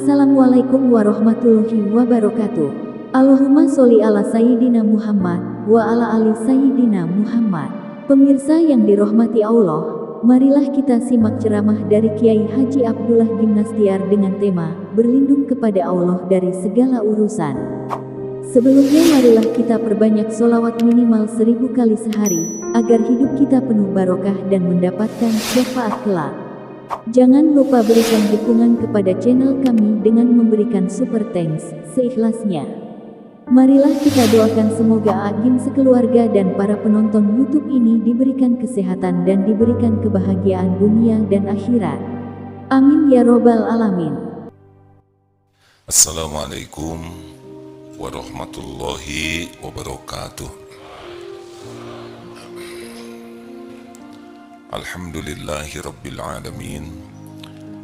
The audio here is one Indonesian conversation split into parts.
Assalamualaikum warahmatullahi wabarakatuh. Allahumma sholli ala Sayyidina Muhammad wa ala ali Sayyidina Muhammad. Pemirsa yang dirahmati Allah, marilah kita simak ceramah dari Kiai Haji Abdullah Gimnastiar dengan tema berlindung kepada Allah dari segala urusan. Sebelumnya marilah kita perbanyak sholawat minimal 1000 kali sehari, agar hidup kita penuh barokah dan mendapatkan syafaat kelak. Jangan lupa berikan dukungan kepada channel kami dengan memberikan super thanks seikhlasnya. Marilah kita doakan semoga Agim sekeluarga dan para penonton YouTube ini diberikan kesehatan dan diberikan kebahagiaan dunia dan akhirat. Amin ya robbal alamin. Assalamualaikum warahmatullahi wabarakatuh. Alhamdulillahi rabbil alamin.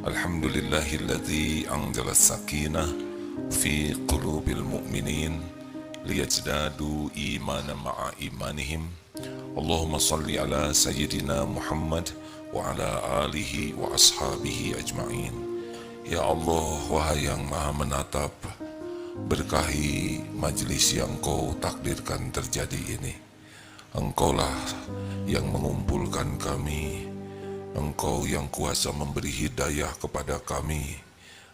Alhamdulillahilladzi anzala as-sakinah fi qulubil mu'minin liyazdadu imanan ma'a imanihim. Allahumma salli ala sayyidina Muhammad wa ala alihi wa ashabihi ajma'in. Ya Allah, wahai yang maha menatap, berkahi majlis yang kau takdirkan terjadi ini. Engkaulah yang mengumpulkan kami, Engkau yang kuasa memberi hidayah kepada kami,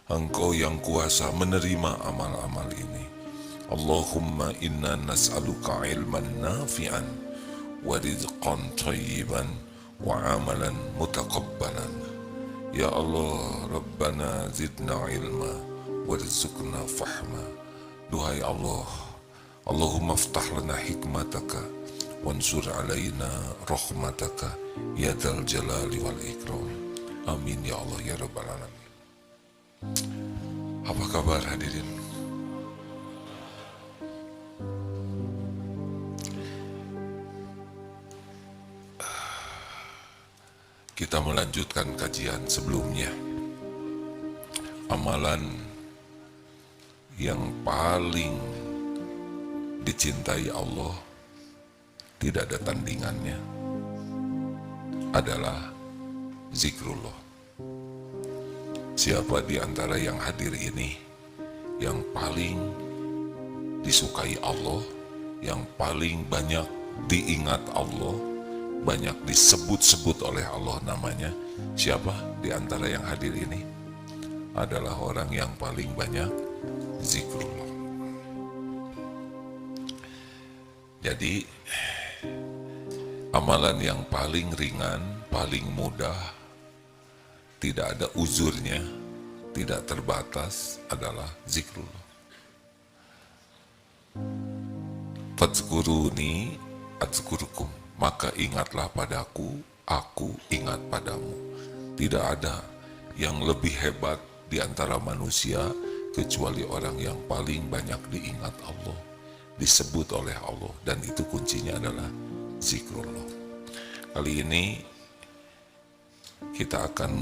Engkau yang kuasa menerima amal-amal ini. Allahumma inna nas'aluka ilman nafi'an wa rizqan thayyiban wa amalan mutakabbalan. Ya Allah, Rabbana zidna ilma warzuqna fahma. Duhai Allah, Allahumma aftah lana hikmataka wansur alaina rahmataka ya dzal jalali wal ikram. Amin ya Allah ya rabbal alamin. Apa kabar hadirin? Kita melanjutkan kajian sebelumnya. Amalan yang paling dicintai Allah, tidak ada tandingannya, adalah zikrullah. Siapa di antara yang hadir ini yang paling disukai Allah, yang paling banyak diingat Allah, banyak disebut-sebut oleh Allah namanya? Siapa di antara yang hadir ini adalah orang yang paling banyak zikrullah? Jadi amalan yang paling ringan, paling mudah, tidak ada uzurnya, tidak terbatas adalah zikrullah. Fadzkuruni adzkurkum, maka ingatlah padaku, aku ingat padamu. Tidak ada yang lebih hebat di antara manusia kecuali orang yang paling banyak diingat Allah, disebut oleh Allah, dan itu kuncinya adalah zikrullah. Kali ini kita akan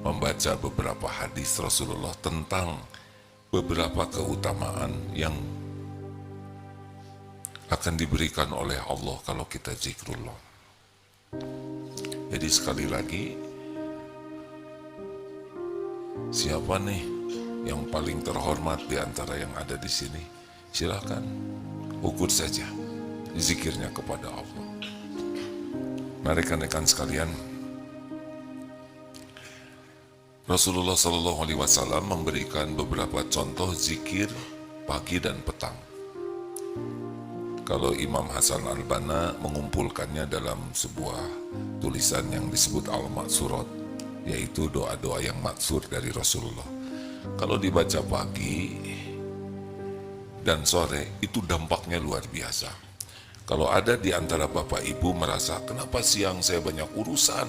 membaca beberapa hadis Rasulullah tentang beberapa keutamaan yang akan diberikan oleh Allah kalau kita zikrullah. Jadi sekali lagi, siapa nih yang paling terhormat di antara yang ada di sini? Silakan ukur saja zikirnya kepada Allah. Mari rekan-rekan sekalian, Rasulullah SAW memberikan beberapa contoh zikir pagi dan petang. Kalau Imam Hasan Al-Banna mengumpulkannya dalam sebuah tulisan yang disebut Al-Maksurat, yaitu doa-doa yang maksur dari Rasulullah. Kalau dibaca pagi dan sore, itu dampaknya luar biasa. Kalau ada di antara bapak ibu merasa, kenapa siang saya banyak urusan,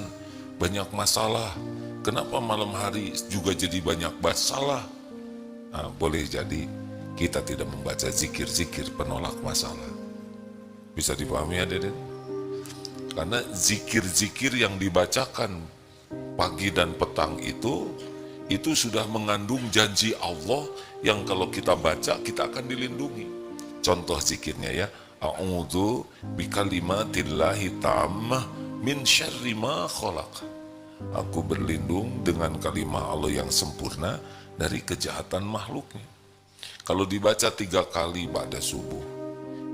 banyak masalah, kenapa malam hari juga jadi banyak masalah? Nah, boleh jadi kita tidak membaca zikir-zikir penolak masalah. Bisa dipahami ya, Deden? Karena zikir-zikir yang dibacakan pagi dan petang itu sudah mengandung janji Allah yang kalau kita baca, kita akan dilindungi. Contoh zikirnya ya, a'udzu bikalimatillahi tammah min syarri ma khalaq. Aku berlindung dengan kalimat Allah yang sempurna dari kejahatan makhluknya. Kalau dibaca 3 kali ba'da subuh,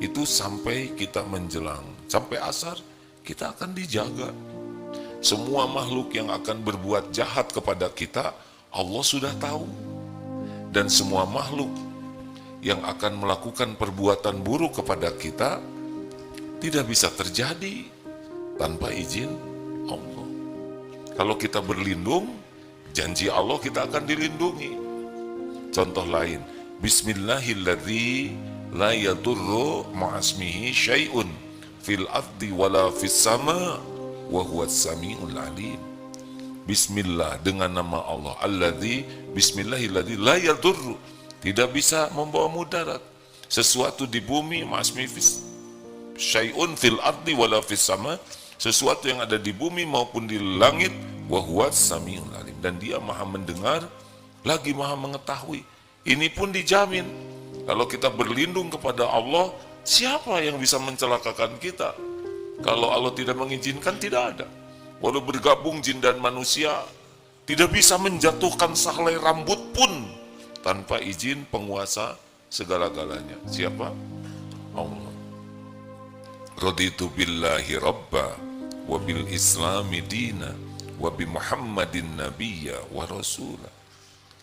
itu sampai kita menjelang, sampai asar, kita akan dijaga. Semua makhluk yang akan berbuat jahat kepada kita, Allah sudah tahu. Dan semua makhluk yang akan melakukan perbuatan buruk kepada kita, tidak bisa terjadi tanpa izin Allah. Kalau kita berlindung, janji Allah kita akan dilindungi. Contoh lain, Bismillahilladzi la yadurru ma'asmihi syai'un fil ardi wala fis sama wa huwas samiul alim. Bismillah, dengan nama Allah. Alladzi, Bismillahilladzi la yadurru, tidak bisa membawa mudarat sesuatu di bumi, ma'asmihi fis syai'un fil ardi wala fis sama, sesuatu yang ada di bumi maupun di langit, wa huwas samiul alim, dan dia maha mendengar lagi maha mengetahui. Ini pun dijamin. Kalau kita berlindung kepada Allah, siapa yang bisa mencelakakan kita? Kalau Allah tidak mengizinkan, tidak ada. Walau bergabung jin dan manusia, tidak bisa menjatuhkan sehelai rambut pun tanpa izin penguasa segala-galanya. Siapa? Allah. Raditu billahi rabba wa bil islami dina wa bi Muhammadin nabiyya wa rasulah.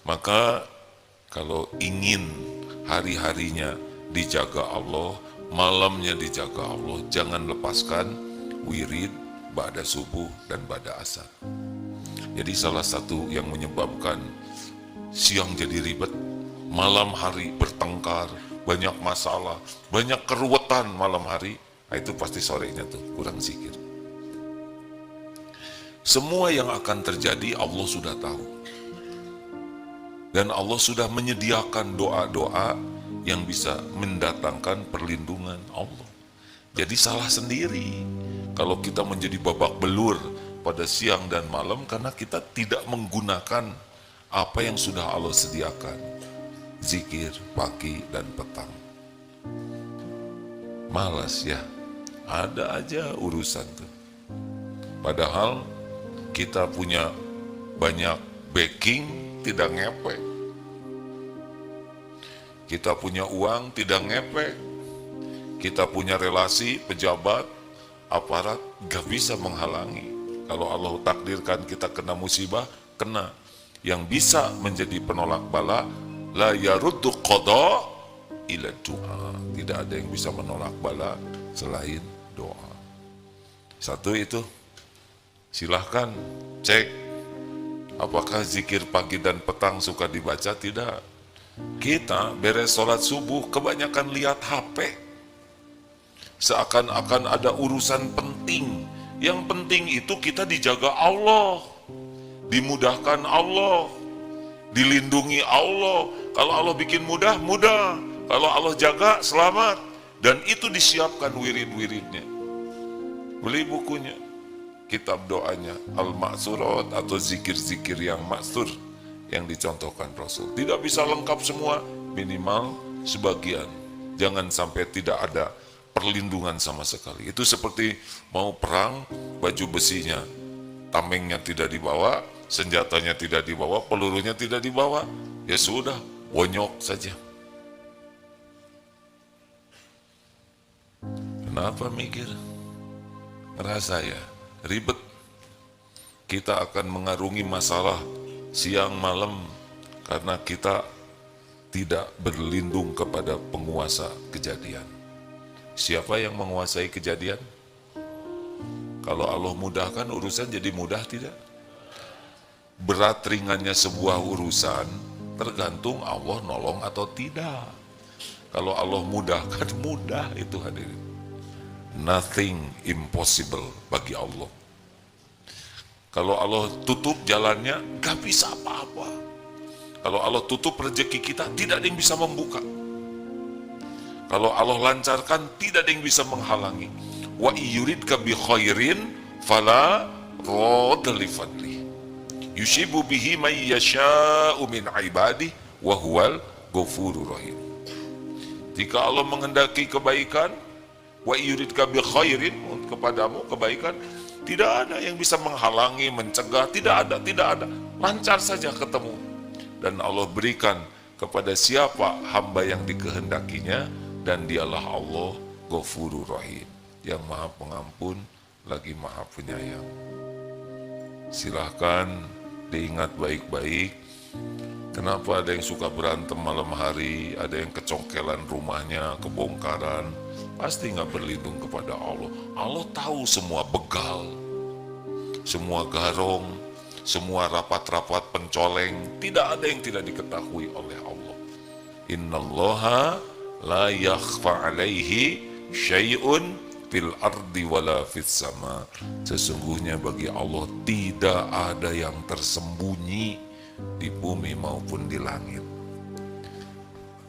Maka kalau ingin hari-harinya dijaga Allah, malamnya dijaga Allah, jangan lepaskan wirid ba'da subuh dan ba'da asar. Jadi salah satu yang menyebabkan siang jadi ribet, malam hari bertengkar, banyak masalah, banyak keruwetan malam hari, itu pasti sorenya tuh kurang zikir. Semua yang akan terjadi Allah sudah tahu. Dan Allah sudah menyediakan doa-doa yang bisa mendatangkan perlindungan Allah. Jadi salah sendiri kalau kita menjadi babak belur pada siang dan malam karena kita tidak menggunakan apa yang sudah Allah sediakan. Zikir pagi dan petang. Malas ya, ada aja urusan tuh. Padahal kita punya banyak backing, tidak ngepek. Kita punya uang, tidak ngepek. Kita punya relasi, pejabat, aparat, gak bisa menghalangi. Kalau Allah takdirkan kita kena musibah, kena. Yang bisa menjadi penolak bala, la yaruddu qada ila doa. Tidak ada yang bisa menolak bala selain doa. Satu itu, silahkan cek apakah zikir pagi dan petang suka dibaca? Tidak. Kita beres sholat subuh kebanyakan lihat HP. Seakan-akan ada urusan penting. Yang penting itu kita dijaga Allah, dimudahkan Allah, dilindungi Allah. Kalau Allah bikin mudah, mudah. Kalau Allah jaga, selamat. Dan itu disiapkan wirid-wiridnya. Beli bukunya, kitab doanya, Al-Ma'surat atau zikir-zikir yang maksur yang dicontohkan Rasul. Tidak bisa lengkap semua, minimal sebagian. Jangan sampai tidak ada perlindungan sama sekali. Itu seperti mau perang, baju besinya, tamengnya tidak dibawa, senjatanya tidak dibawa, pelurunya tidak dibawa. Ya sudah, bonyok saja. Kenapa mikir? Ngerasa ya, ribet. Kita akan mengarungi masalah siang malam karena kita tidak berlindung kepada penguasa kejadian. Siapa yang menguasai kejadian? Kalau Allah mudahkan urusan jadi mudah tidak? Berat ringannya sebuah urusan tergantung Allah nolong atau tidak. Kalau Allah mudahkan, mudah itu hadirin. Nothing impossible bagi Allah. Kalau Allah tutup jalannya, gak bisa apa-apa. Kalau Allah tutup rezeki kita, tidak ada yang bisa membuka. Kalau Allah lancarkan, tidak ada yang bisa menghalangi. Wa iyuridka bi khairin fala radda li fadli. Yushibu bihi may yasha'u min ibadihi wa huwal ghafurur rahim. Jika Allah menghendaki kebaikan, wa iyuridka bi khairin, kepadamu kebaikan, tidak ada yang bisa menghalangi, mencegah, tidak ada. Lancar saja ketemu. dan Allah berikan kepada siapa hamba yang dikehendakinya, dan dialah Allah Ghafurur Rahim, yang maha pengampun lagi maha penyayang. Silahkan diingat baik-baik. Kenapa ada yang suka berantem malam hari, ada yang kecongkelan rumahnya, kebongkaran? Pasti nggak berlindung kepada Allah. Allah tahu semua begal, semua garong, semua rapat-rapat pencoleng. Tidak ada yang tidak diketahui oleh Allah. Innallaha la yakhfa alaihi syai'un fil ardi wala fis sama. Sesungguhnya bagi Allah tidak ada yang tersembunyi di bumi maupun di langit.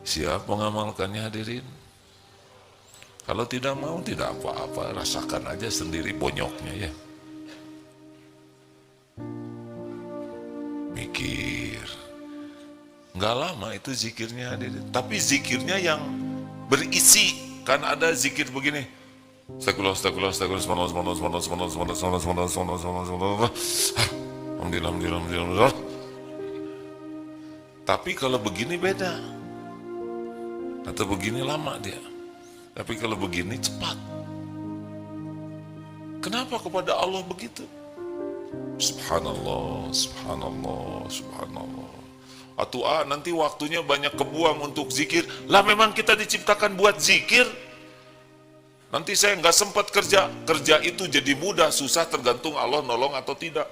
Siap mengamalkannya hadirin? Kalau tidak mau tidak apa-apa, rasakan aja sendiri bonyoknya ya. Mikir. Nggak lama itu zikirnya hadirin. Tapi zikirnya yang berisi. Kan ada zikir begini. Astagfirullah, astagfirullah, astagfirullah, alhamdulillah. Tapi kalau begini beda. Atau begini lama dia. Tapi kalau begini cepat. Kenapa kepada Allah begitu? Subhanallah, subhanallah, subhanallah. Atau nanti waktunya banyak kebuang untuk zikir. Lah memang kita diciptakan buat zikir. Nanti saya nggak sempat kerja. Kerja itu jadi mudah, susah, tergantung Allah nolong atau tidak.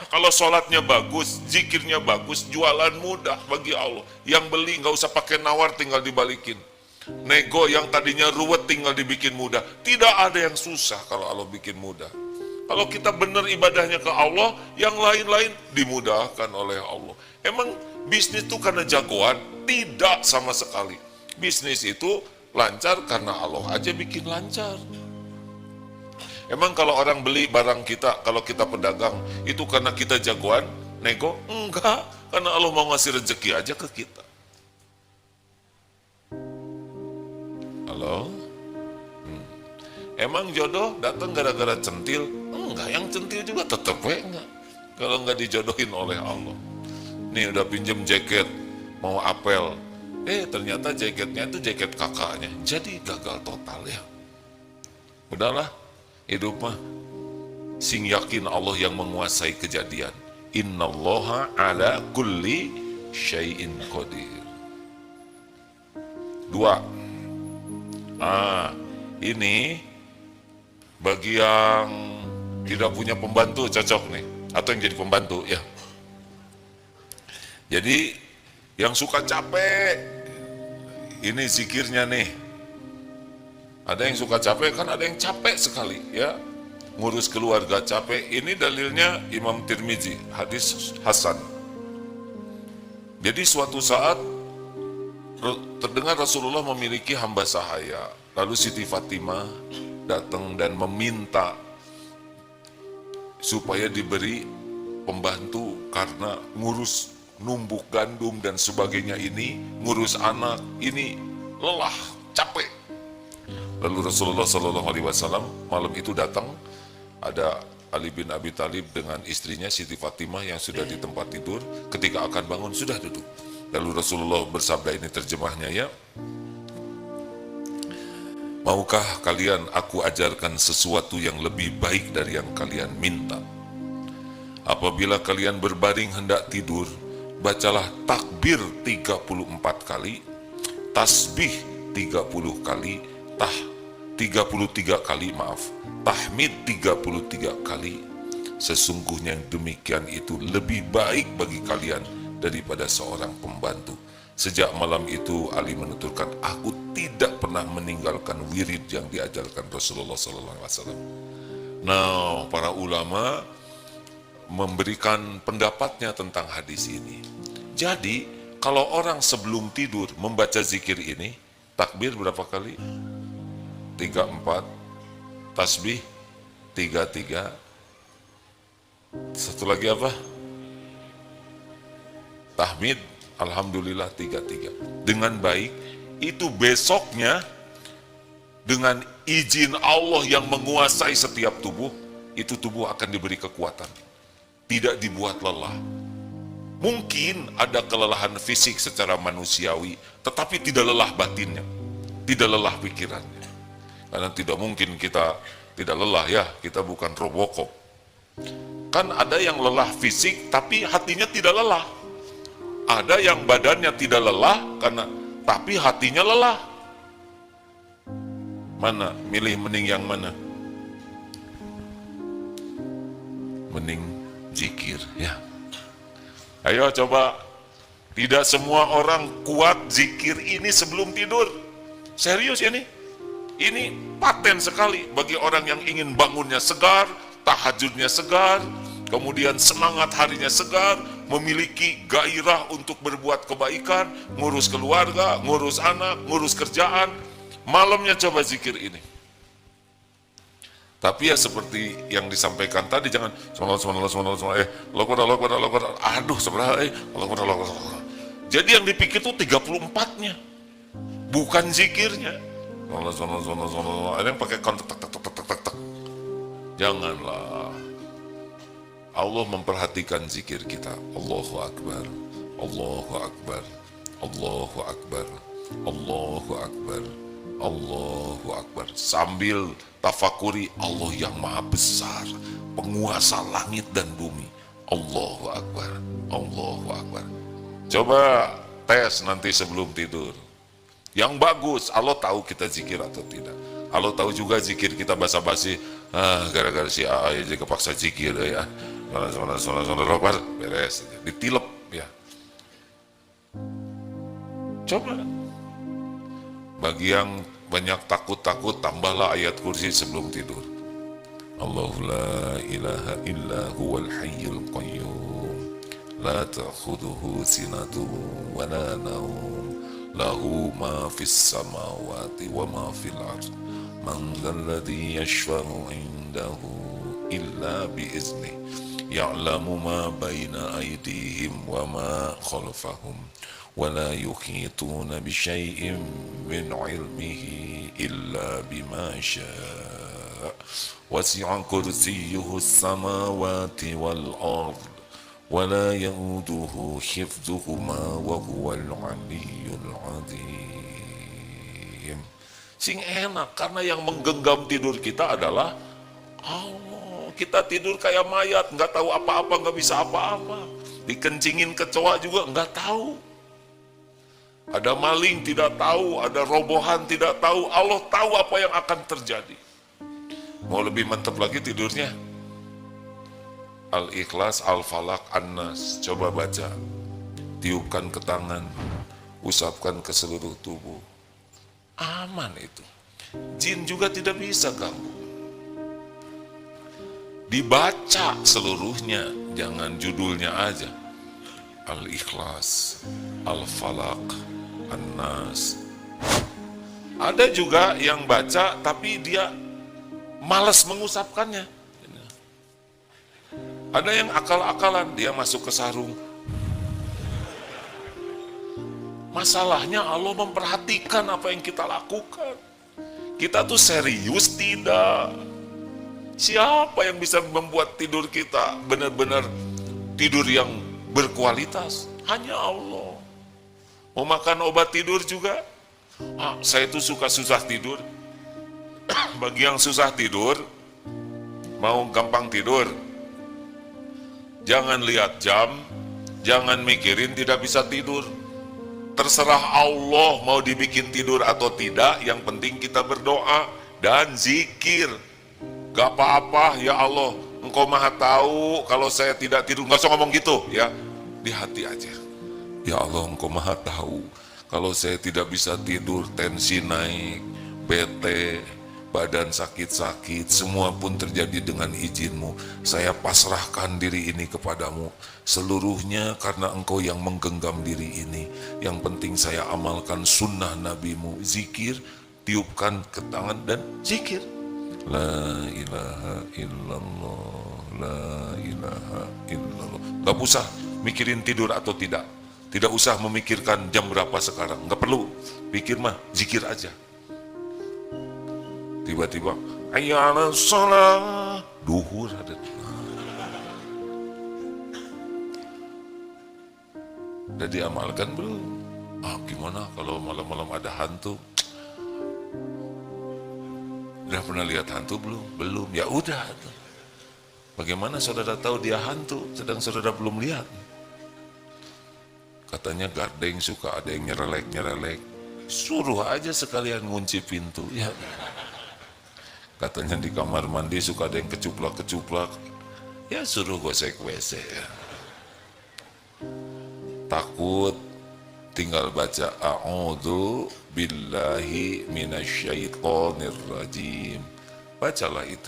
Kalau sholatnya bagus, zikirnya bagus, jualan mudah bagi Allah. Yang beli nggak usah pakai nawar, tinggal dibalikin. Nego yang tadinya ruwet tinggal dibikin mudah. Tidak ada yang susah kalau Allah bikin mudah. Kalau kita benar ibadahnya ke Allah, yang lain-lain dimudahkan oleh Allah. Emang bisnis itu karena jagoan? Tidak sama sekali. Bisnis itu lancar karena Allah aja bikin lancar. Emang kalau orang beli barang kita, kalau kita pedagang, itu karena kita jagoan, nego? Enggak, karena Allah mau ngasih rezeki aja ke kita. Halo? Emang jodoh datang gara-gara centil? Enggak, yang centil juga tetap enggak. Kalau enggak dijodohin oleh Allah. Nih udah pinjem jaket, mau apel. Ternyata jaketnya itu jaket kakaknya. Jadi gagal total ya. Udahlah, hidup mah sing yakin Allah yang menguasai kejadian. Innallaha ala kulli syai'in qadir. 2. Ini bagi yang tidak punya pembantu cocok nih, atau yang jadi pembantu ya. Jadi yang suka capek, ini zikirnya nih. Ada yang suka capek, kan ada yang capek sekali ya. Ngurus keluarga capek, ini dalilnya Imam Tirmizi, hadis Hasan. Jadi suatu saat terdengar Rasulullah memiliki hamba sahaya. Lalu Siti Fatimah datang dan meminta supaya diberi pembantu karena ngurus numbuk gandum dan sebagainya ini, ngurus anak ini lelah, capek. Lalu Rasulullah SAW malam itu datang, ada Ali bin Abi Thalib dengan istrinya Siti Fatimah yang sudah di tempat tidur. Ketika akan bangun sudah duduk. Lalu Rasulullah bersabda, ini terjemahnya ya. Maukah kalian aku ajarkan sesuatu yang lebih baik dari yang kalian minta? Apabila kalian berbaring hendak tidur, bacalah takbir 34 kali, tasbih 30 kali, 33 kali, tahmid 33 kali. Sesungguhnya yang demikian itu lebih baik bagi kalian daripada seorang pembantu. Sejak malam itu Ali menuturkan, aku tidak pernah meninggalkan wirid yang diajarkan Rasulullah SAW. Nah, para ulama memberikan pendapatnya tentang hadis ini. Jadi, kalau orang sebelum tidur membaca zikir ini, takbir berapa kali? 34, tasbih 33, satu lagi apa? Tahmid, alhamdulillah 33. Dengan baik, itu besoknya dengan izin Allah yang menguasai setiap tubuh, itu tubuh akan diberi kekuatan. Tidak dibuat lelah. Mungkin ada kelelahan fisik secara manusiawi, tetapi tidak lelah batinnya, tidak lelah pikirannya. Karena tidak mungkin kita tidak lelah ya, kita bukan Robocop. Kan ada yang lelah fisik tapi hatinya tidak lelah. Ada yang badannya tidak lelah tapi hatinya lelah. Mana? Milih mending yang mana? Mending zikir ya. Ayo coba. Tidak semua orang kuat zikir ini sebelum tidur. Serius ini. Ini paten sekali bagi orang yang ingin bangunnya segar, tahajudnya segar, kemudian semangat harinya segar, memiliki gairah untuk berbuat kebaikan, ngurus keluarga, ngurus anak, ngurus kerjaan. Malamnya coba zikir ini. Tapi ya seperti yang disampaikan tadi, jangan aduh seberapa Jadi yang dipikir itu 34-nya, bukan zikirnya. Ada yang pakai kontak tak. Janganlah. Allah memperhatikan zikir kita. Allahu Akbar, Allahu Akbar, Allahu Akbar, Allahu Akbar, Allahu Akbar. Sambil tafakuri Allah yang maha besar, penguasa langit dan bumi. Allahu Akbar, Allahu Akbar. Coba tes nanti sebelum tidur. Yang bagus, Allah tahu kita zikir atau tidak. Allah tahu juga zikir kita basa-basi, gara-gara si A aja kepaksa zikir ya. Beres, ditilep ya. Coba. Bagi yang banyak takut-takut, tambahlah ayat kursi sebelum tidur. Allahu la ilaha illa huwal hayyul qayyum, la ta'khudhuhu sinatun wa la nawm, lahu ma fis samawati wa ma fil ardh, man dzalladzi yashfa'u 'indahu illa bi'idznih, ya'lamu ma baina aydihim wa ma khalfahum, wa la yuhituna bi syai'in min 'ilmihi illa bima syaa', wasi'a kursiyyuhu as-samawati wal ardh, wa la ya'uduhu hifdzuhuma wa huwal 'aliyyul 'azim. Sing enak, karena yang menggenggam tidur kita adalah Allah. Kita tidur kayak mayat, nggak tahu apa-apa, nggak bisa apa-apa. Dikencingin kecoa juga nggak tahu. Ada maling tidak tahu, ada robohan tidak tahu. Allah tahu apa yang akan terjadi. Mau lebih mantap lagi tidurnya? Al-Ikhlas, Al-Falaq, An-Nas. Coba baca. Tiupkan ke tangan, usapkan ke seluruh tubuh. Aman itu. Jin juga tidak bisa ganggu. Dibaca seluruhnya, jangan judulnya aja. Al-Ikhlas, Al-Falaq, An-Nas. Ada juga yang baca tapi dia malas mengusapkannya. Ada yang akal-akalan, dia masuk ke sarung. Masalahnya Allah memperhatikan apa yang kita lakukan. Kita tuh serius tidak? Siapa yang bisa membuat tidur kita benar-benar tidur yang berkualitas? Hanya Allah. Mau makan obat tidur juga? Saya tuh suka susah tidur. Bagi yang susah tidur, mau gampang tidur, jangan lihat jam, jangan mikirin tidak bisa tidur. Terserah Allah mau dibikin tidur atau tidak, yang penting kita berdoa dan zikir. Gak apa-apa, ya Allah, Engkau maha tahu kalau saya tidak tidur. Gak usah ngomong gitu ya, di hati aja. Ya Allah, Engkau maha tahu kalau saya tidak bisa tidur, tensi naik, bete, badan sakit-sakit, semua pun terjadi dengan izin-Mu. Saya pasrahkan diri ini kepadamu, seluruhnya karena Engkau yang menggenggam diri ini. Yang penting saya amalkan sunnah Nabi-Mu, zikir, tiupkan ke tangan dan zikir. La ilaha illallah, la ilaha illallah. Gak usah mikirin tidur atau tidak. Tidak usah memikirkan jam berapa sekarang. Gak perlu, pikir mah, zikir aja. Tiba-tiba, hayya 'alas shalah, duhur ada. Udah diamalkan belum? Gimana kalau malam-malam ada hantu? Udah pernah lihat hantu belum? Belum. Ya udah. Bagaimana saudara tahu dia hantu sedang saudara belum lihat? Katanya gardeng suka ada yang nyerelek. Suruh aja sekalian ngunci pintu. Ya. Katanya di kamar mandi suka ada yang kecuplak. Ya suruh gosek WC. Ya. Takut, tinggal baca a'udzu billahi minasyaitonir rajim. Bacalah itu.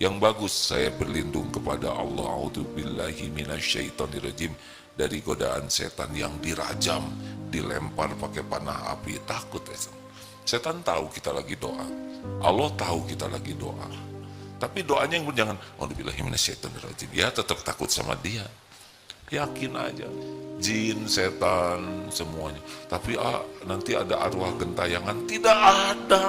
Yang bagus, saya berlindung kepada Allah, a'udzu billahi minasyaitonir rajim, dari godaan setan yang dirajam, dilempar pakai panah api. Takut ya. Setan tahu kita lagi doa. Allah tahu kita lagi doa. Tapi doanya yang jangan a'udzu billahi minasyaitonir rajim. Ya tetap takut sama dia. Yakin aja, jin, setan, semuanya. Tapi nanti ada arwah gentayangan. Tidak ada.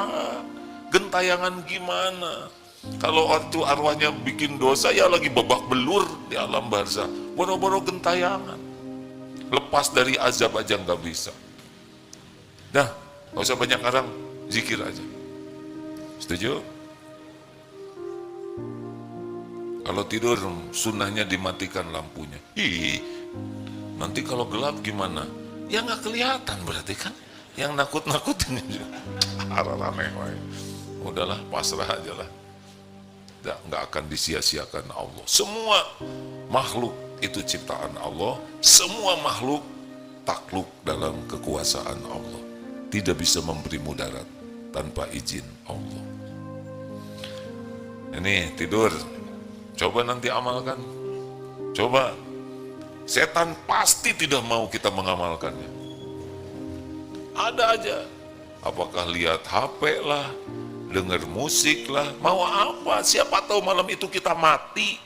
Gentayangan gimana? Kalau itu arwahnya bikin dosa, ya lagi babak belur di alam barzah. Boro-boro gentayangan. Lepas dari azab aja nggak bisa. Dah, nggak usah banyak ngarang, zikir aja. Setuju? Kalau tidur sunnahnya dimatikan lampunya. Nanti kalau gelap gimana? Ya nggak kelihatan berarti kan. Yang nakut-nakutin aneh. Udahlah, pasrah aja lah. Nggak akan disia-siakan Allah. Semua makhluk itu ciptaan Allah. Semua makhluk takluk dalam kekuasaan Allah. Tidak bisa memberi mudarat tanpa izin Allah. Ini tidur. Coba nanti amalkan. Coba. Setan pasti tidak mau kita mengamalkannya. Ada aja. Apakah lihat HP lah, dengar musik lah, mau apa? Siapa tahu malam itu kita mati.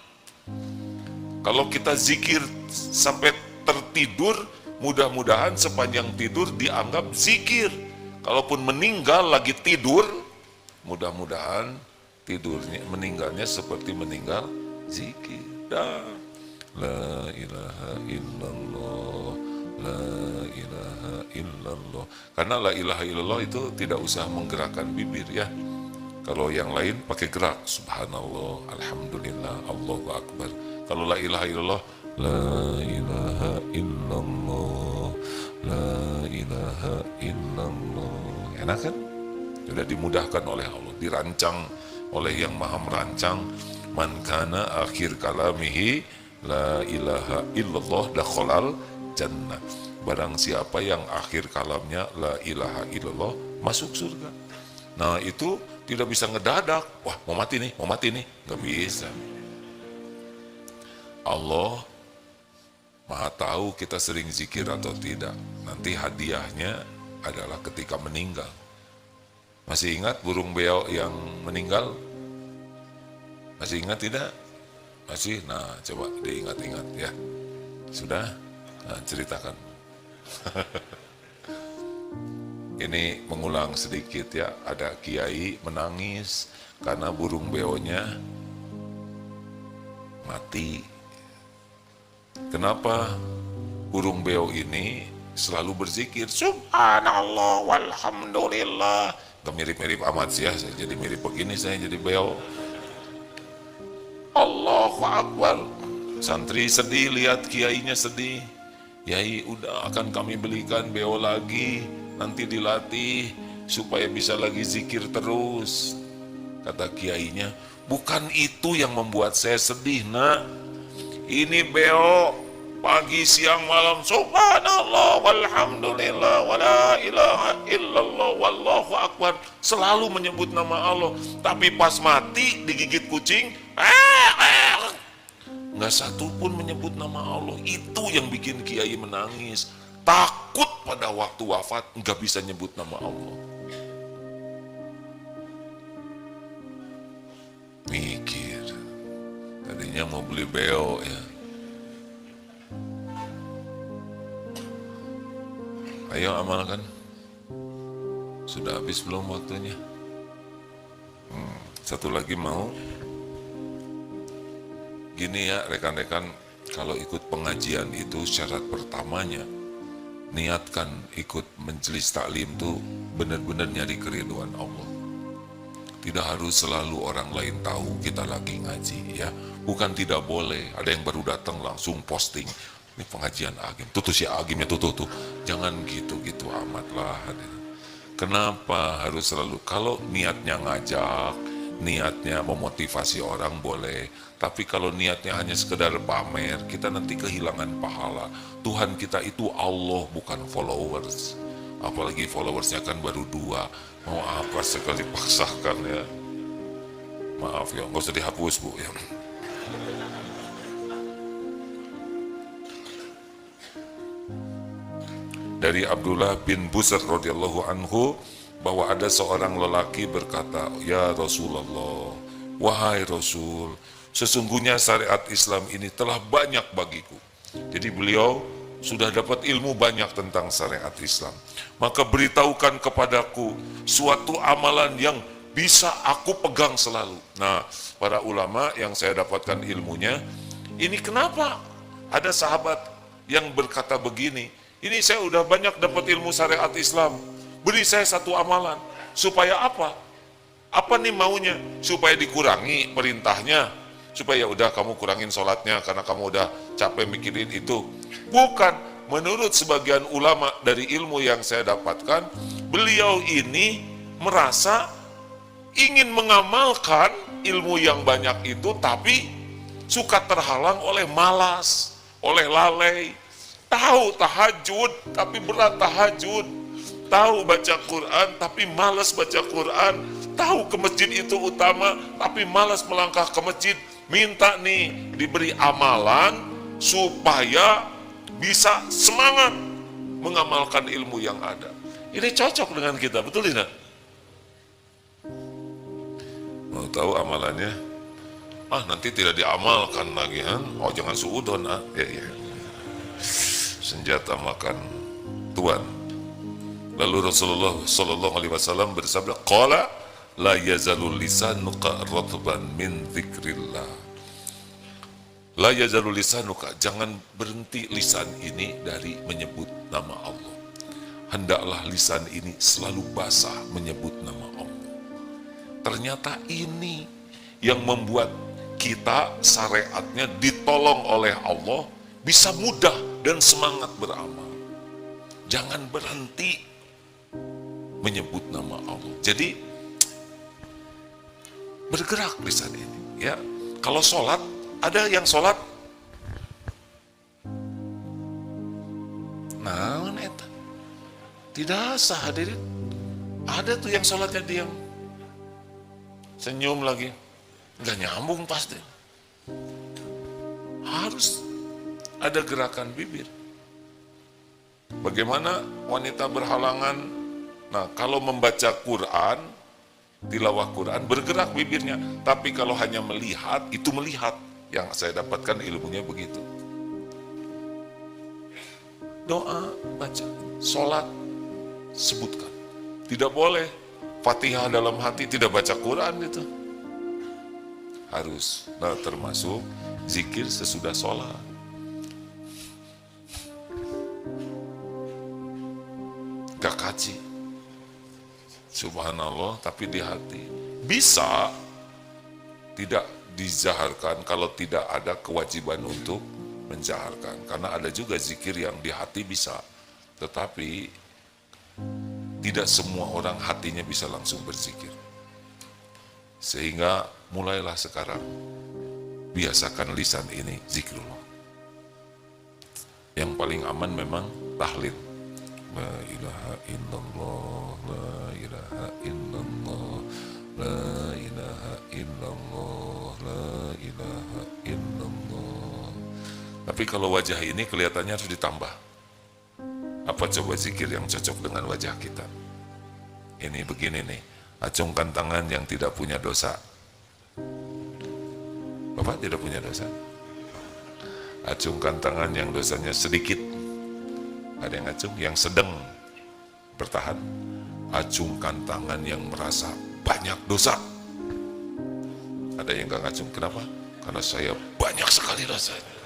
Kalau kita zikir sampai tertidur, mudah-mudahan sepanjang tidur dianggap zikir. Kalaupun meninggal lagi tidur, mudah-mudahan tidurnya, meninggalnya seperti meninggal zikir. La ilaha illallah, la ilaha illallah. Karena la ilaha illallah itu tidak usah menggerakkan bibir ya. Kalau yang lain pakai gerak, subhanallah, alhamdulillah, Allahu akbar. Kalau la ilaha illallah, la ilaha illallah, la ilaha illallah. Enak kan? Sudah dimudahkan oleh Allah, dirancang oleh yang maha merancang. Man kana akhir kalamihi la ilaha illallah dakhalal jannah. Barang siapa yang akhir kalamnya la ilaha illallah, masuk surga. Nah itu tidak bisa ngedadak. Wah mau mati nih, gak bisa. Allah maha tahu kita sering zikir atau tidak. Nanti hadiahnya adalah ketika meninggal. Masih ingat burung beo yang meninggal? Masih ingat tidak? Masih? Nah, coba diingat-ingat ya. Sudah? Nah, ceritakan. Ini mengulang sedikit ya. Ada kiai menangis karena burung beonya mati. Kenapa? Burung beo ini selalu berzikir subhanallah walhamdulillah. Gak mirip-mirip amat sih ya. Saya jadi mirip begini, saya jadi beo. Allahu Akbar. Santri sedih lihat kiainya sedih. Yai udah akan kami belikan beo lagi, nanti dilatih supaya bisa lagi zikir terus. Kata kiainya, bukan itu yang membuat saya sedih nak. Ini beo pagi siang malam subhanallah walhamdulillah wala ilaha illallah wallahu akbar, selalu menyebut nama Allah. Tapi pas mati digigit kucing, nggak satu pun menyebut nama Allah. Itu yang bikin kiai menangis. Takut pada waktu wafat nggak bisa nyebut nama Allah. Mikir, tadinya mau beli beo ya. Ayo amalkan. Sudah habis belum waktunya? Satu lagi mau. Gini ya rekan-rekan, kalau ikut pengajian itu syarat pertamanya niatkan ikut majelis taklim tuh benar-benar nyari keriduan Allah. Tidak harus selalu orang lain tahu kita lagi ngaji ya. Bukan tidak boleh, ada yang baru datang langsung posting, ini pengajian Agim, tuh si Agimnya tuh. Jangan gitu-gitu amat lah. Kenapa harus selalu, kalau niatnya ngajak, niatnya memotivasi orang boleh, tapi kalau niatnya hanya sekedar pamer, kita nanti kehilangan pahala. Tuhan kita itu Allah, bukan followers. Apalagi followersnya kan baru 2, mau apa sekali paksakan ya. Maaf ya, nggak usah dihapus Bu ya. Dari Abdullah bin Busr radhiyallahu anhu bahwa ada seorang lelaki berkata, "Ya Rasulullah, wahai Rasul, sesungguhnya syariat Islam ini telah banyak bagiku." Jadi beliau sudah dapat ilmu banyak tentang syariat Islam. Maka beritahukan kepadaku suatu amalan yang bisa aku pegang selalu. Nah, para ulama yang saya dapatkan ilmunya, ini kenapa ada sahabat yang berkata begini, ini saya udah banyak dapat ilmu syariat Islam, beri saya satu amalan. Supaya apa? Apa nih maunya? Supaya dikurangi perintahnya, supaya udah kamu kurangin sholatnya karena kamu udah capek mikirin itu. Bukan, menurut sebagian ulama dari ilmu yang saya dapatkan, beliau ini merasa ingin mengamalkan ilmu yang banyak itu, tapi suka terhalang oleh malas, oleh lalai. Tahu tahajud, tapi berat tahajud. Tahu baca Quran, tapi malas baca Quran. Tahu ke masjid itu utama, tapi malas melangkah ke masjid. Minta nih diberi amalan supaya bisa semangat mengamalkan ilmu yang ada. Ini cocok dengan kita, betul tidak? Mau tahu amalannya? Nanti tidak diamalkan lagi kan? Oh jangan suudon ya. Senjata makan tuan. Lalu Rasulullah Shallallahu Alaihi Wasallam bersabda, "Qala la yazalul lisanuka ratban min dzikrillah." La yazalul lisanuka, jangan berhenti lisan ini dari menyebut nama Allah. Hendaklah lisan ini selalu basah menyebut nama Allah. Ternyata ini yang membuat kita syariatnya ditolong oleh Allah, bisa mudah dan semangat beramal. Jangan berhenti menyebut nama Allah. Jadi bergerak lisan ini ya. Kalau sholat, ada yang sholat naon eta tidak sah hadirin. Ada tuh yang sholatnya diam, senyum lagi, nggak nyambung pasti. Harus ada gerakan bibir. Bagaimana wanita berhalangan? Nah, kalau membaca Quran, tilawah Quran, bergerak bibirnya. Tapi kalau hanya melihat, itu melihat. Yang saya dapatkan ilmunya begitu. Doa, baca. Sholat, sebutkan. Tidak boleh Fatihah dalam hati, tidak baca Quran itu. Harus. Nah, termasuk zikir sesudah sholat. Gak kaji, subhanallah, tapi di hati. Bisa tidak dizaharkan kalau tidak ada kewajiban untuk menzaharkan. Karena ada juga zikir yang di hati bisa, tetapi tidak semua orang hatinya bisa langsung berzikir. Sehingga mulailah sekarang, biasakan lisan ini zikrullah. Yang paling aman memang tahlil. La ilaha illallah, la ilaha illallah, la ilaha illallah, la ilaha illallah. Tapi kalau wajah ini kelihatannya harus ditambah. Apa coba zikir yang cocok dengan wajah kita? Ini begini nih, acungkan tangan yang tidak punya dosa. Bapak tidak punya dosa? Acungkan tangan yang dosanya sedikit. Ada yang acung, yang sedang bertahan. Acungkan tangan yang merasa banyak dosa. Ada yang gak ngacung, kenapa? Karena saya banyak sekali dosanya.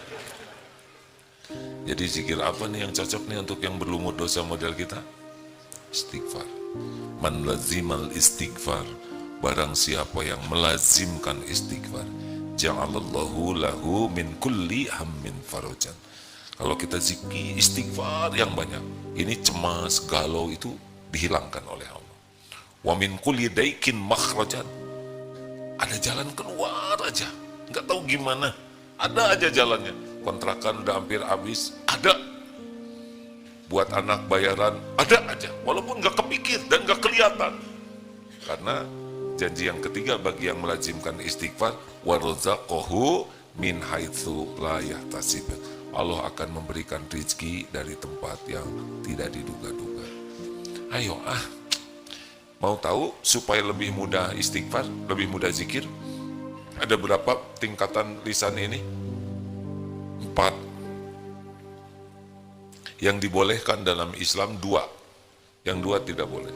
Jadi zikir apa nih yang cocok nih untuk yang berlumut dosa model kita? Istighfar. Man lazimal istighfar, barang siapa yang melazimkan istighfar, ja'alallahu lahu min kulli hammin farajan. Kalau kita zikir istighfar yang banyak, ini cemas, galau itu dihilangkan oleh Allah. Wa min kulli daikin makhrajan, ada jalan keluar aja, nggak tahu gimana, ada aja jalannya. Kontrakan udah hampir habis, ada. Buat anak bayaran, ada aja, walaupun nggak kepikir dan nggak kelihatan. Karena janji yang ketiga bagi yang melazimkan istighfar, warzaqahu min haitsu la yahtasib. Allah akan memberikan rezeki dari tempat yang tidak diduga-duga. Ayo mau tahu supaya lebih mudah istighfar, lebih mudah zikir? Ada berapa tingkatan lisan ini? 4. Yang dibolehkan dalam Islam 2, yang 2 tidak boleh.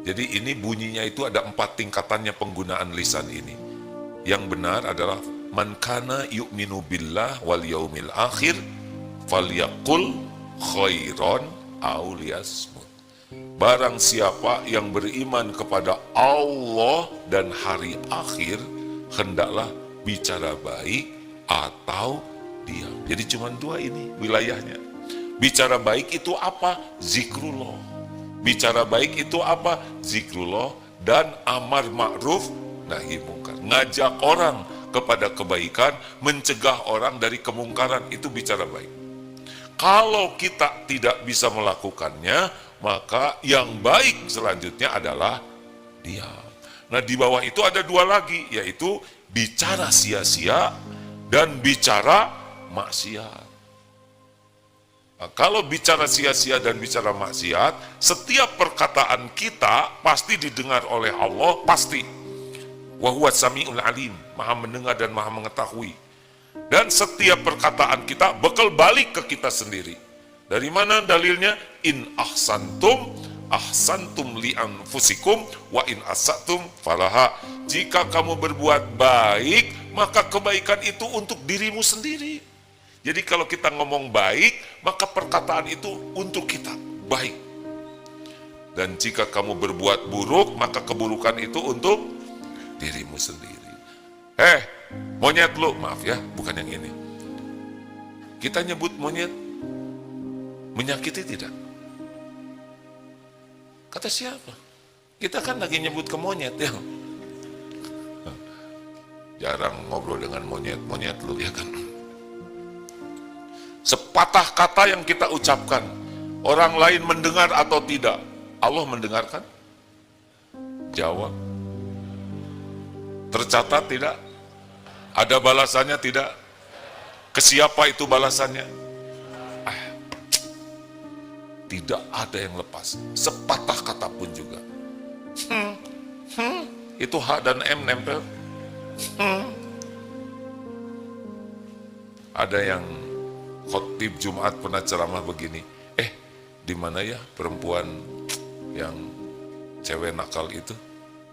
Jadi ini bunyinya itu ada 4 tingkatannya penggunaan lisan ini. Yang benar adalah man kana yu'minu billah wal yaumil akhir falyaqul khairan aw liyasmut. Barang siapa yang beriman kepada Allah dan hari akhir, hendaklah bicara baik atau diam. Jadi cuma 2 ini wilayahnya. Bicara baik itu apa? Zikrullah. Bicara baik itu apa? Zikrullah dan amar ma'ruf nahi mungkar. Ngajak orang kepada kebaikan, mencegah orang dari kemungkaran, itu bicara baik. Kalau kita tidak bisa melakukannya, maka yang baik selanjutnya adalah diam. Nah, di bawah itu ada 2 lagi, yaitu bicara sia-sia dan bicara maksiat. Nah, kalau bicara sia-sia dan bicara maksiat, setiap perkataan kita pasti didengar oleh Allah, pasti. Wa huwa sami'ul alim, maha mendengar dan maha mengetahui. Dan setiap perkataan kita bakal balik ke kita sendiri. Dari mana dalilnya? In ahsantum li anfusikum wa in asatum falaha. Jika kamu berbuat baik, maka kebaikan itu untuk dirimu sendiri. Jadi kalau kita ngomong baik, maka perkataan itu untuk kita baik. Dan jika kamu berbuat buruk, maka keburukan itu untuk dirimu sendiri. Monyet lu, maaf ya, bukan yang ini. Kita nyebut monyet menyakiti tidak? Kata siapa? Kita kan lagi nyebut ke monyet ya. Jarang ngobrol dengan monyet lu ya kan. Sepatah kata yang kita ucapkan, orang lain mendengar atau tidak, Allah mendengarkan? Jawab. Tercatat tidak? Ada balasannya tidak? Ke siapa itu balasannya? Tidak ada yang lepas, sepatah kata pun juga. Itu H dan M nempel. Ada yang khotib Jumat pernah ceramah begini, di mana ya perempuan yang cewek nakal itu?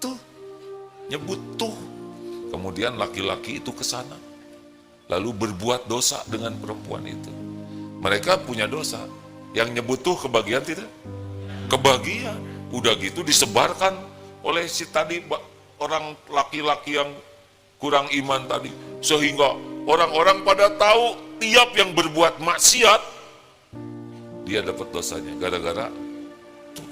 Tuh, nyebut tuh. Kemudian laki-laki itu ke sana, lalu berbuat dosa dengan perempuan itu. Mereka punya dosa. Yang nyebut tuh kebagian tidak? Kebagian. Udah gitu disebarkan oleh si tadi orang laki-laki yang kurang iman tadi. Sehingga orang-orang pada tahu tiap yang berbuat maksiat, dia dapat dosanya. Gara-gara tuh.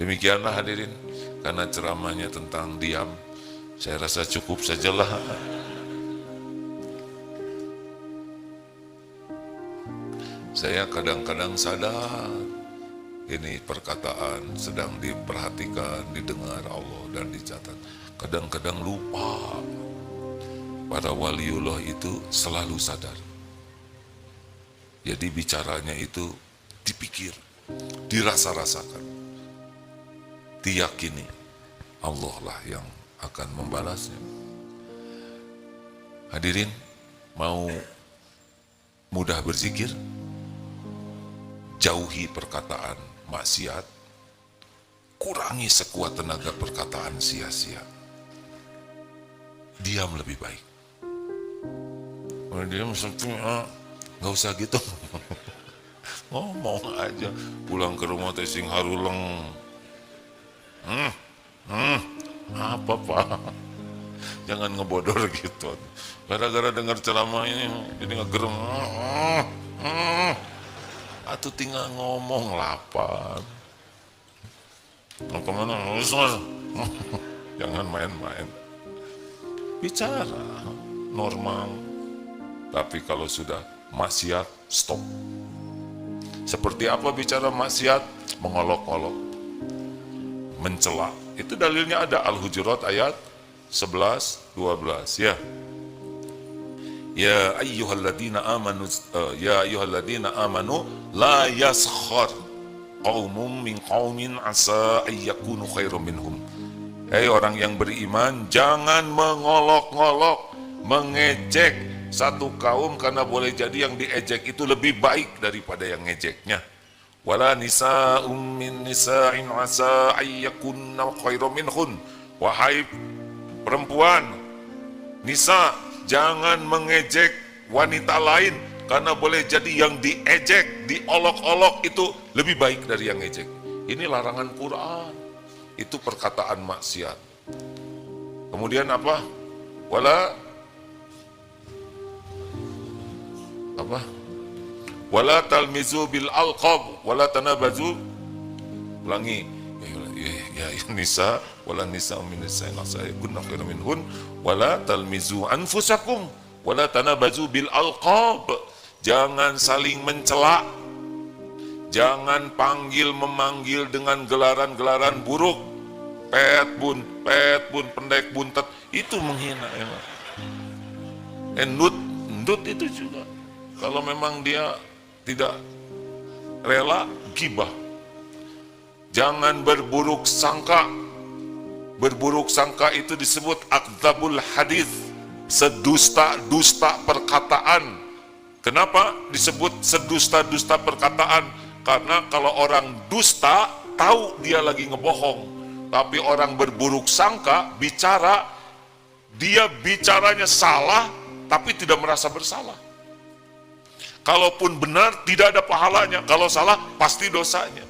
Demikianlah hadirin, karena ceramahnya tentang diam, saya rasa cukup sajalah. Saya kadang-kadang sadar ini perkataan sedang diperhatikan, didengar Allah dan dicatat. Kadang-kadang lupa. Para waliullah itu selalu sadar. Jadi bicaranya itu dipikir, dirasa-rasakan, diyakini Allah lah yang akan membalasnya. Hadirin, mau mudah berzikir? Jauhi perkataan maksiat, kurangi sekuat tenaga perkataan sia-sia. diam lebih baik. Kalau diam nggak usah gitu. Ngomong aja, pulang ke rumah sing haruleng. Apa Pak? Jangan ngebodor gitu. Gara-gara dengar ceramah ini jadi ngegerem. Atau tinggal ngomong lapar. Mau kemana? Jangan main-main. Bicara normal. Tapi kalau sudah maksiat, stop. Seperti apa bicara maksiat? Mengolok-olok, mencela. Itu dalilnya ada Al-Hujurat ayat 11, 12 ya. Ya ayyuhalladzina amanu la yaskhar qaumun min qaumin asa ayyakunu khairum minhum. Hei orang yang beriman, jangan mengolok-olok, mengejek satu kaum karena boleh jadi yang diejek itu lebih baik daripada yang ngejeknya. Wala nisa'um min nisa'in asa ayyakunna khairum minhun. Wahai perempuan, nisa, jangan mengejek wanita lain karena boleh jadi yang diejek, diolok-olok itu lebih baik dari yang ngejek. Ini larangan Quran. Itu perkataan maksiat. Kemudian apa? Wala talmizu bil alqab wala tanabazu. Ulangi. Ya nisa wala nisa min nisa'in kunna khairan minhun wala talmizu anfusakum wala tanabazu bil alqab. Jangan saling mencela. Jangan memanggil dengan gelaran-gelaran buruk. Pet bun, pendek buntet, itu menghina ya. Endut itu juga. Kalau memang dia tidak rela, gibah. Jangan berburuk sangka. Berburuk sangka itu disebut akdzabul hadis, sedusta-dusta perkataan. Kenapa disebut sedusta-dusta perkataan? Karena kalau orang dusta, tahu dia lagi ngebohong. Tapi orang berburuk sangka, dia bicaranya salah, tapi tidak merasa bersalah. Kalaupun benar, tidak ada pahalanya. Kalau salah, pasti dosanya.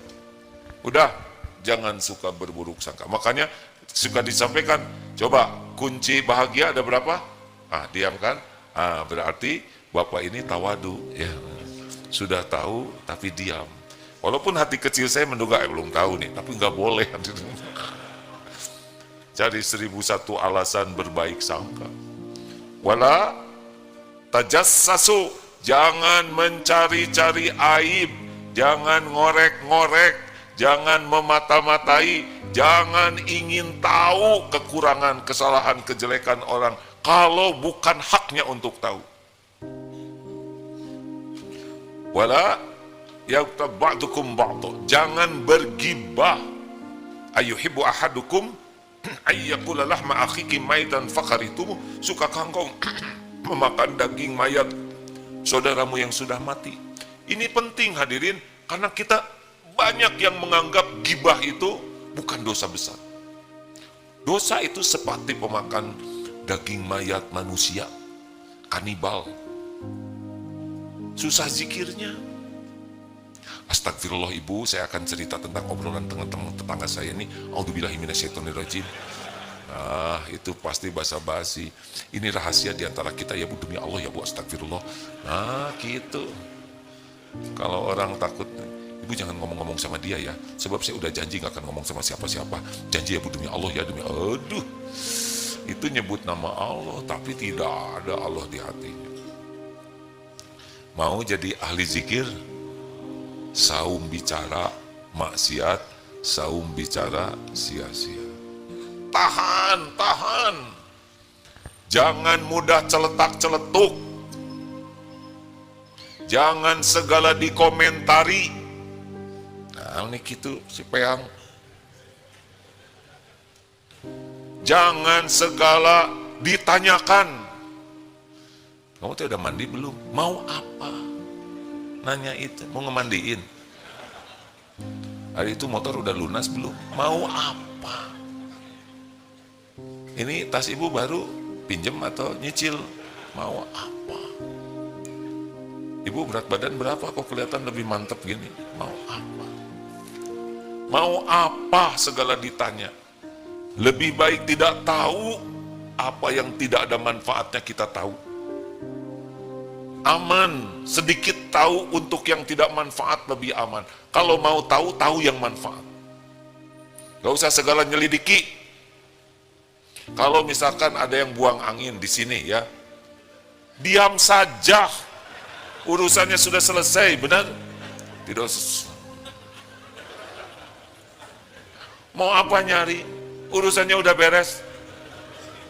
Udah, jangan suka berburuk sangka. Makanya suka disampaikan, coba kunci bahagia ada berapa? Diam kan? Berarti Bapak ini tawadu. Ya, sudah tahu, tapi diam. Walaupun hati kecil saya menduga, belum tahu nih, tapi nggak boleh. Cari 1001 alasan berbaik sangka. Wala tajassasu, jangan mencari-cari aib, jangan ngorek-ngorek, jangan memata-matai, jangan ingin tahu kekurangan, kesalahan, kejelekan orang kalau bukan haknya untuk tahu. Wala yaghtab ba'dukum ba'd, jangan bergibah. Ayuhibbu ahadukum ayyakula lahma akhiki maitan fakaritumu, suka kangkong memakan daging mayat saudaramu yang sudah mati. Ini penting hadirin, karena kita banyak yang menganggap gibah itu bukan dosa besar. Dosa itu seperti pemakan daging mayat manusia, kanibal. Susah zikirnya. Astagfirullah ibu, saya akan cerita tentang obrolan teman-teman tetangga saya ini. A'udzubillahi minasyaitonirrajim. Itu pasti basa-basi. Ini rahasia diantara kita ya bu, demi Allah ya bu, astagfirullah. Gitu. Kalau orang takut, ibu jangan ngomong-ngomong sama dia ya, sebab saya udah janji gak akan ngomong sama siapa-siapa. Janji ya bu, demi Allah ya, demi Allah. Aduh, itu nyebut nama Allah, tapi tidak ada Allah di hatinya. Mau jadi ahli zikir? Saum bicara maksiat, saum bicara sia-sia. Tahan. Jangan mudah celetak-celetuk. Jangan segala dikomentari. Ini gitu si Peang. Jangan segala ditanyakan. Kamu tuh udah mandi belum? Mau apa? Nanya itu, mau ngemandiin. Hari itu motor udah lunas belum? Mau apa? Ini tas ibu baru pinjem atau nyicil? Mau apa? Ibu berat badan berapa kok kelihatan lebih mantep gini? Mau apa? Mau apa segala ditanya. Lebih baik tidak tahu apa yang tidak ada manfaatnya kita tahu. Aman, sedikit tahu untuk yang tidak manfaat lebih aman. Kalau mau tahu, tahu yang manfaat. Gak usah segala nyelidiki. Kalau misalkan ada yang buang angin di sini ya, diam saja. Urusannya sudah selesai, benar? Tidak usah. Mau apa nyari? Urusannya udah beres.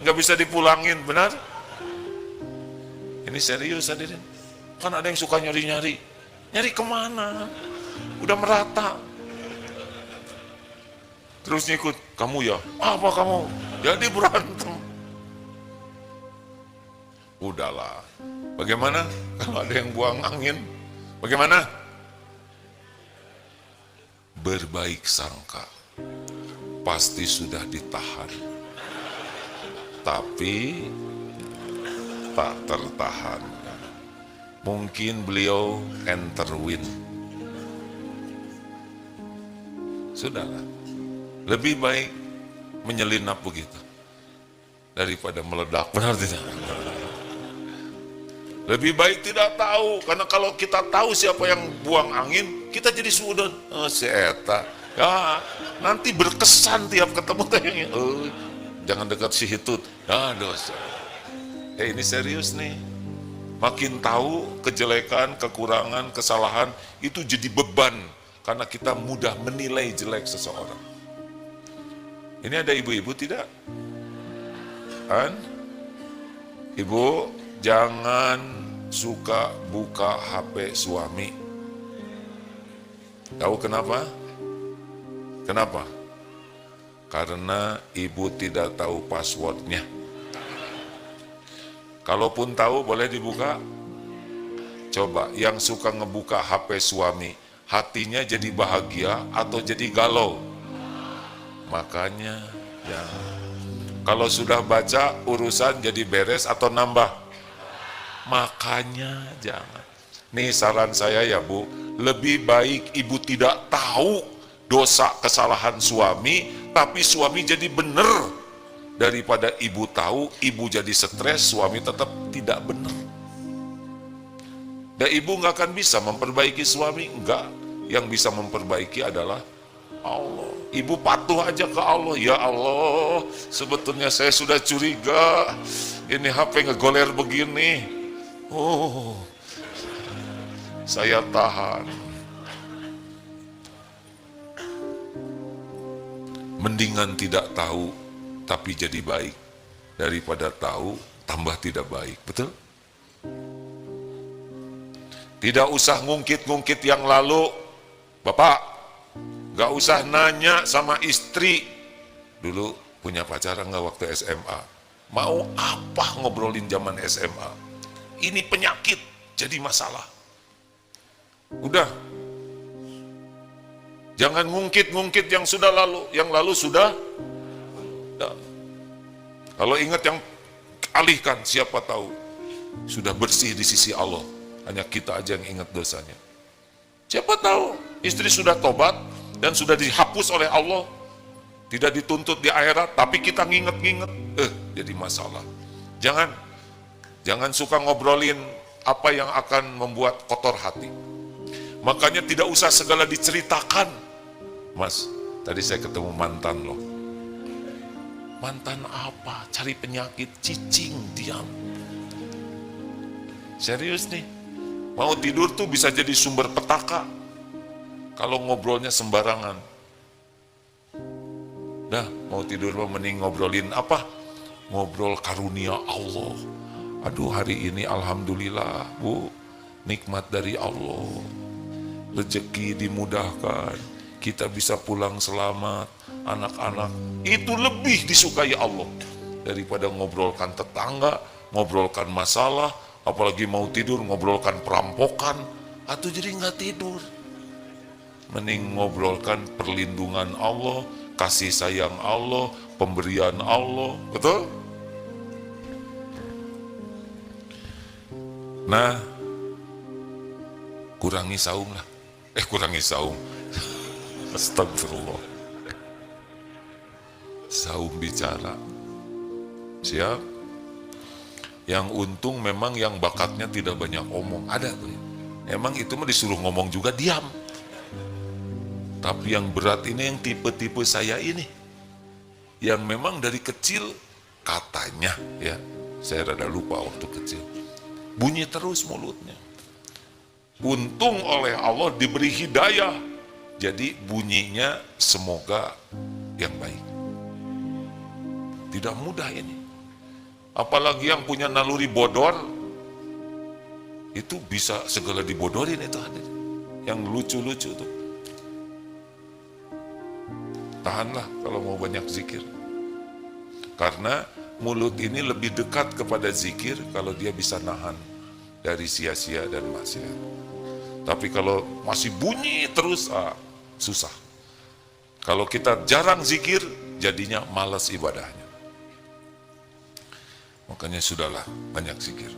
Nggak bisa dipulangin, benar? Ini serius hadirin. Kan ada yang suka nyari-nyari. Nyari kemana? Udah merata. Terus ngikut, kamu ya? Apa kamu? Jadi berantem. Udahlah. Bagaimana kalau ada yang buang angin? Bagaimana? Berbaik sangka. Pasti sudah ditahan. Tapi tak tertahan. Mungkin beliau enter win. Sudahlah. Lebih baik menyelinap begitu daripada meledak. Benar tidak? Lebih baik tidak tahu, karena kalau kita tahu siapa yang buang angin, kita jadi sudon. Si Eta, ya nanti berkesan tiap ketemu tanya. Jangan dekat si Hitut, ya dosa. Ini serius nih. Makin tahu kejelekan, kekurangan, kesalahan itu jadi beban, karena kita mudah menilai jelek seseorang. Ini ada ibu-ibu tidak? Kan? Ibu, jangan suka buka HP suami. Tahu kenapa? Kenapa? Karena ibu tidak tahu passwordnya. Kalaupun tahu boleh dibuka. Coba yang suka ngebuka HP suami, hatinya jadi bahagia atau jadi galau? Makanya jangan. Kalau sudah baca urusan jadi beres atau nambah? Makanya jangan. Nih saran saya ya Bu, lebih baik ibu tidak tahu dosa kesalahan suami, tapi suami jadi benar, daripada ibu tahu, ibu jadi stres, suami tetap tidak benar. Dan ibu nggak akan bisa memperbaiki suami, enggak. Yang bisa memperbaiki adalah Allah. Ibu patuh aja ke Allah. Ya Allah, sebetulnya saya sudah curiga ini HP ngegoler begini. Saya tahan. Mendingan tidak tahu tapi jadi baik, daripada tahu tambah tidak baik. Betul? Tidak usah ngungkit-ngungkit yang lalu. Bapak, gak usah nanya sama istri, dulu punya pacar enggak waktu SMA? Mau apa ngobrolin zaman SMA? Ini penyakit, jadi masalah. Udah. Jangan ngungkit-ngungkit yang sudah lalu. Yang lalu sudah. Udah. Kalau ingat yang alihkan, siapa tahu sudah bersih di sisi Allah. Hanya kita aja yang ingat dosanya. Siapa tahu istri sudah tobat dan sudah dihapus oleh Allah, tidak dituntut di akhirat, tapi kita nginget-nginget, jadi masalah. Jangan suka ngobrolin apa yang akan membuat kotor hati. Makanya tidak usah segala diceritakan. Mas, tadi saya ketemu mantan loh. Mantan apa? Cari penyakit, cicing, diam. Serius nih, mau tidur tuh bisa jadi sumber petaka kalau ngobrolnya sembarangan. Dah, mau tidur mending ngobrolin apa? Ngobrol karunia Allah. Aduh, hari ini alhamdulillah, Bu, nikmat dari Allah. Rezeki dimudahkan, kita bisa pulang selamat, anak-anak. Itu lebih disukai Allah daripada ngobrolkan tetangga, ngobrolkan masalah, apalagi mau tidur ngobrolkan perampokan, atau jadi nggak tidur. Mending ngobrolkan perlindungan Allah, kasih sayang Allah, pemberian Allah, betul? Nah, kurangi saum lah. Kurangi saum. Astagfirullah. Saum bicara. Siap? Yang untung memang yang bakatnya tidak banyak omong. Ada tuh. Emang itu mah disuruh ngomong juga diam. Tapi yang berat ini yang tipe-tipe saya ini. Yang memang dari kecil katanya ya, saya rada lupa waktu kecil. Bunyi terus mulutnya. Untung oleh Allah diberi hidayah. Jadi bunyinya semoga yang baik. Tidak mudah ini. Apalagi yang punya naluri bodor, itu bisa segala dibodorin itu hadir. Yang lucu-lucu tuh. Tahanlah kalau mau banyak zikir. Karena mulut ini lebih dekat kepada zikir kalau dia bisa nahan dari sia-sia dan maksiat. Tapi kalau masih bunyi terus, susah. Kalau kita jarang zikir, jadinya malas ibadahnya. Makanya sudahlah, banyak zikir.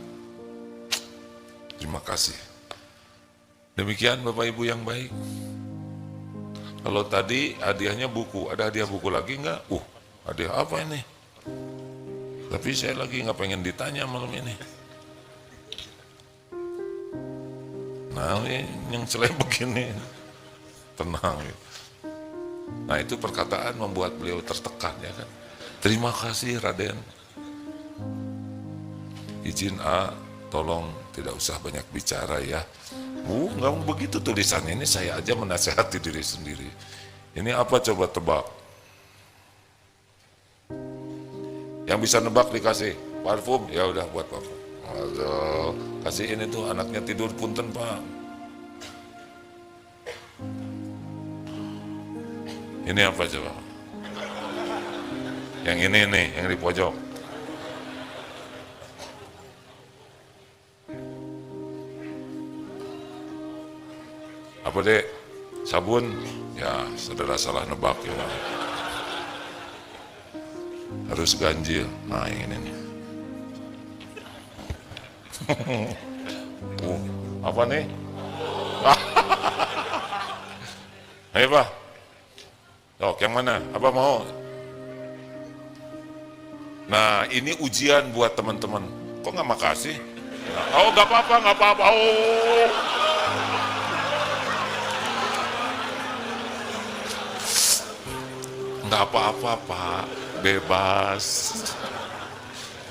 Terima kasih. Demikian Bapak Ibu yang baik. Kalau tadi hadiahnya buku, ada hadiah buku lagi enggak? Hadiah apa ini? Tapi saya lagi nggak pengen ditanya malam ini. Nah, yang celeh begini, tenang. Nah, itu perkataan membuat beliau tertekan, ya kan? Terima kasih Raden. Izin tolong tidak usah banyak bicara ya. Nggak begitu tulisannya, ini saya aja menasihati diri sendiri. Ini apa coba tebak? Yang bisa nebak dikasih parfum, ya udah buat parfum. Aduh, kasih ini tuh anaknya tidur punten Pak. Ini apa coba? Yang ini nih, yang di pojok. Apa dek? Sabun? Ya, saudara salah nebak ya. Harus ganjil. Nah, yang ini nih. Apa nih? Ayo Pak. Sok, yang mana? Apa mau? Nah, ini ujian buat teman-teman. Kok nggak makasih? Nggak apa-apa, nggak apa-apa. Nggak apa-apa Pak, bebas.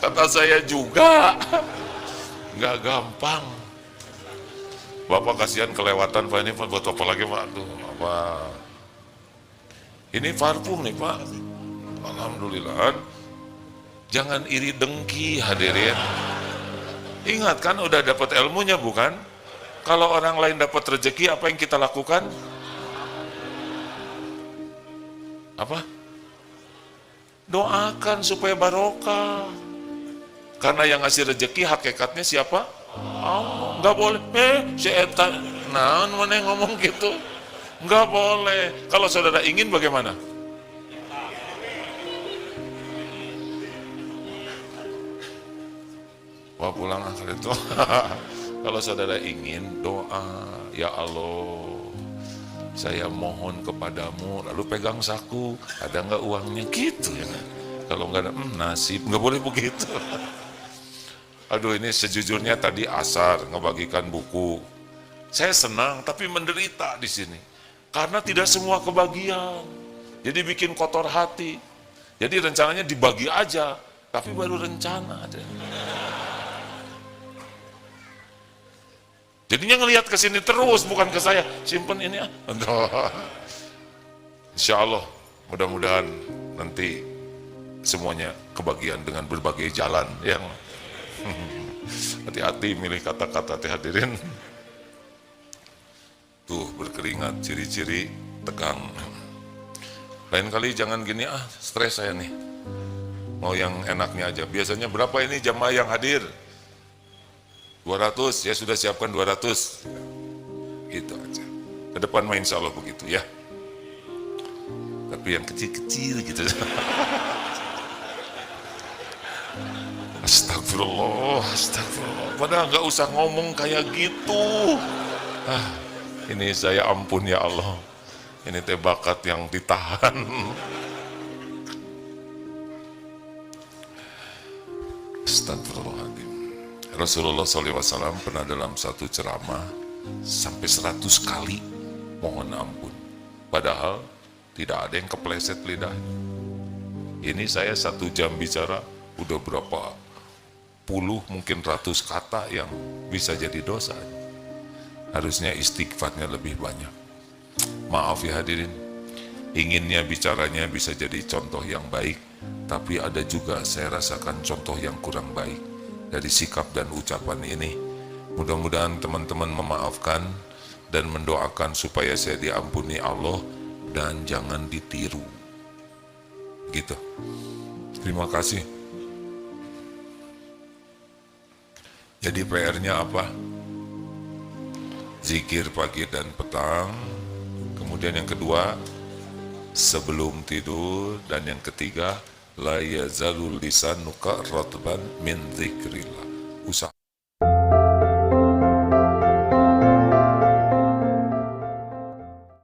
Kata saya juga, nggak gampang. Bapak kasihan kelewatan Pak, ini buat apa lagi Pak? Aduh, apa? Ini parfum nih Pak. Alhamdulillah. Jangan iri dengki hadirin. Ingat kan udah dapat ilmunya bukan? Kalau orang lain dapat rezeki, apa yang kita lakukan? Apa? Doakan supaya barokah. Karena yang ngasih rezeki hakikatnya siapa? Allah. Nggak boleh. Si Eta. Nah, mana yang ngomong gitu? Nggak boleh. Kalau saudara ingin bagaimana? Wah, pulang akhir itu. Kalau saudara ingin doa, ya Allah, saya mohon kepadamu, lalu pegang saku, ada nggak uangnya gitu ya? Kalau nggak ada, nasib, nggak boleh begitu. Aduh, ini sejujurnya tadi asar ngebagikan buku. Saya senang, tapi menderita di sini. Karena tidak semua kebagian. Jadi bikin kotor hati. Jadi rencananya dibagi aja, tapi baru rencana ada. Jadinya ngelihat ke sini terus, bukan ke saya. Simpen ini ya. Insya Allah, mudah-mudahan nanti semuanya kebagian dengan berbagai jalan yang hati-hati milih kata-kata hadirin. Tuh berkeringat, ciri-ciri tegang. Lain kali jangan gini, stres saya nih. Mau yang enaknya aja. Biasanya berapa ini jamaah yang hadir? 200, ya sudah siapkan 200. Gitu aja. Ke depan main insya Allah begitu ya. Tapi yang kecil-kecil gitu. Astagfirullah, astagfirullah. Padahal nggak usah ngomong kayak gitu. Ini saya ampun ya Allah. Ini teh bakat yang ditahan. Astagfirullahaladzim. Rasulullah SAW pernah dalam satu ceramah sampai 100 kali mohon ampun. Padahal tidak ada yang kepleset lidahnya. Ini saya 1 jam bicara, udah berapa puluh mungkin ratus kata yang bisa jadi dosa. Harusnya istighfarnya lebih banyak. Maaf ya hadirin, inginnya bicaranya bisa jadi contoh yang baik, tapi ada juga saya rasakan contoh yang kurang baik dari sikap dan ucapan ini. Mudah-mudahan teman-teman memaafkan dan mendoakan supaya saya diampuni Allah dan jangan ditiru. Gitu. Terima kasih. Jadi PR-nya apa? Zikir pagi dan petang. Kemudian yang kedua, sebelum tidur. Dan yang ketiga, la yazalul lisanuka ratban min zikrillah. Usaha